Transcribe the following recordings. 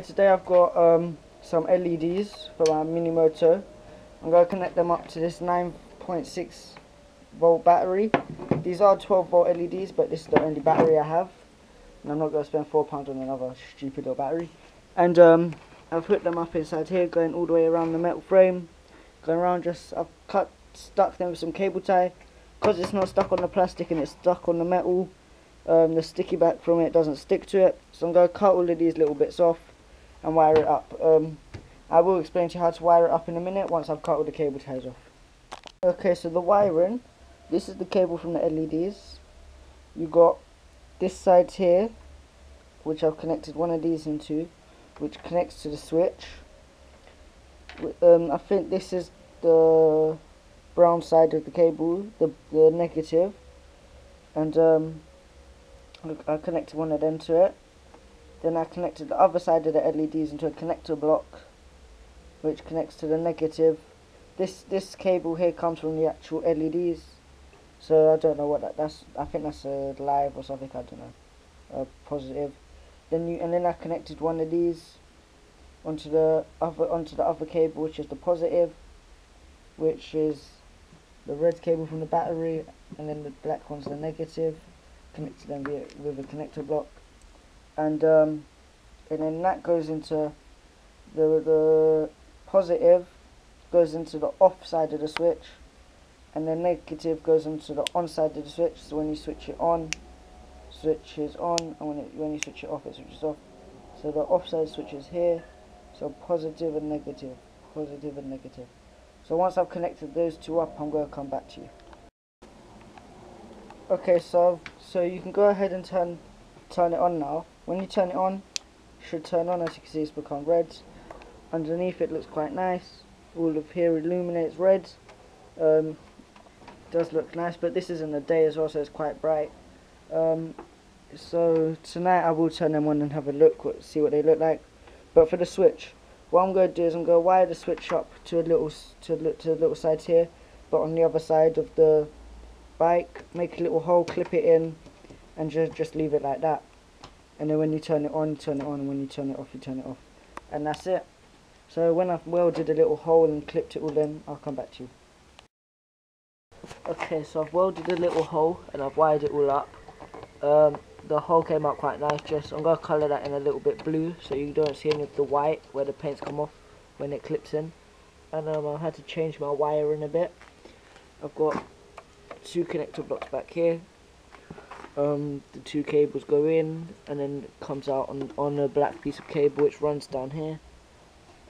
Today I've got some LEDs for my mini Moto. I'm going to connect them up to this 9.6 volt battery. These are 12 volt LEDs, but this is the only battery I have, and I'm not going to spend £4 on another stupid little battery. And I've put them up inside here, going all the way around the metal frame, going around. I've stuck them with some cable tie, because it's not stuck on the plastic and it's stuck on the metal. The sticky back from it doesn't stick to it, so I'm going to cut all of these little bits off and wire it up. I will explain to you how to wire it up in a minute once I've cut all the cable ties off. Okay, so the wiring, this is the cable from the LEDs. You got this side here, which I've connected one of these into, which connects to the switch. I think this is the brown side of the cable, the negative, and I connected one of them to it. Then I connected the other side of the LEDs into a connector block, which connects to the negative. This cable here comes from the actual LEDs, so I don't know what that's. I think that's a live or something. I don't know. Positive. Then I connected one of these onto the other cable, which is the positive, which is the red cable from the battery, and then the black one's the negative. Connected them with a connector block. And then that goes into the positive goes into the off side of the switch, and the negative goes into the on side of the switch. So when you switch it on, switches on, and when you switch it off, it switches off. So the off side switches here. So positive and negative, positive and negative. So once I've connected those two up, I'm going to come back to you. Okay, so you can go ahead and turn it on now. When you turn it on, it should turn on. As you can see, it's become red. Underneath it looks quite nice. All of here illuminates red. It does look nice, but this is in the day as well, so it's quite bright. So tonight I will turn them on and have a look, see what they look like. But for the switch, what I'm going to do is I'm going to wire the switch up to the little side here, but on the other side of the bike, make a little hole, clip it in, and just leave it like that. And then when you turn it on, you turn it on, and when you turn it off, you turn it off. And that's it. So when I've welded a little hole and clipped it all in, I'll come back to you. Okay, so I've welded a little hole and I've wired it all up. The hole came out quite nice. I'm going to colour that in a little bit blue, so you don't see any of the white where the paint's come off when it clips in. And I had to change my wiring a bit. I've got two connector blocks back here. The two cables go in, and then it comes out on a black piece of cable which runs down here.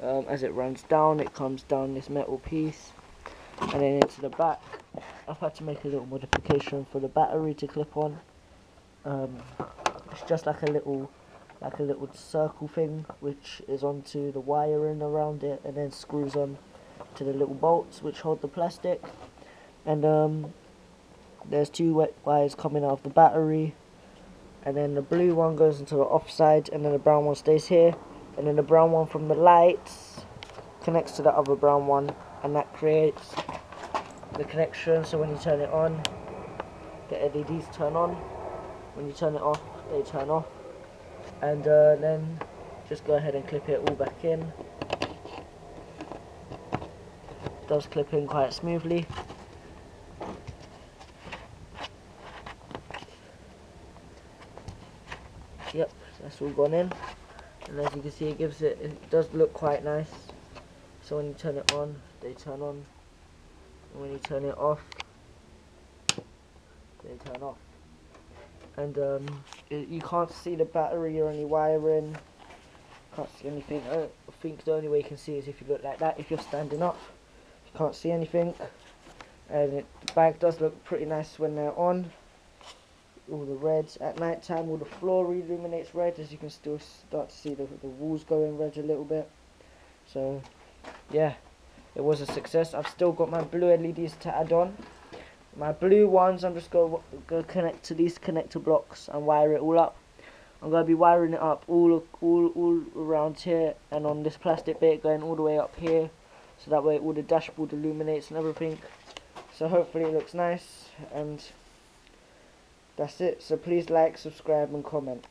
As it runs down, it comes down this metal piece and then into the back. I've had to make a little modification for the battery to clip on. It's just like a little circle thing which is onto the wiring around it, and then screws on to the little bolts which hold the plastic. And there's two wires coming out of the battery, and then the blue one goes into the off side, and then the brown one stays here, and then the brown one from the lights connects to the other brown one, and that creates the connection. So when you turn it on, the LEDs turn on. When you turn it off, they turn off. And then just go ahead and clip it all back in. It does clip in quite smoothly. Yep, that's all gone in, and as you can see, it does look quite nice. So when you turn it on, they turn on, and when you turn it off, they turn off. And you can't see the battery or any wiring, can't see anything. I think the only way you can see is if you look like that. If you're standing up, you can't see anything. And the bike does look pretty nice when they're on. All the reds at night time, all the floor illuminates red, as you can still start to see the walls going red a little bit. So yeah, it was a success. I've still got my blue LEDs to add on. My blue ones, I'm just going to connect to these connector blocks and wire it all up. I'm going to be wiring it up all around here, and on this plastic bit going all the way up here, so that way all the dashboard illuminates and everything. So hopefully it looks nice, and that's it. So please like, subscribe and comment.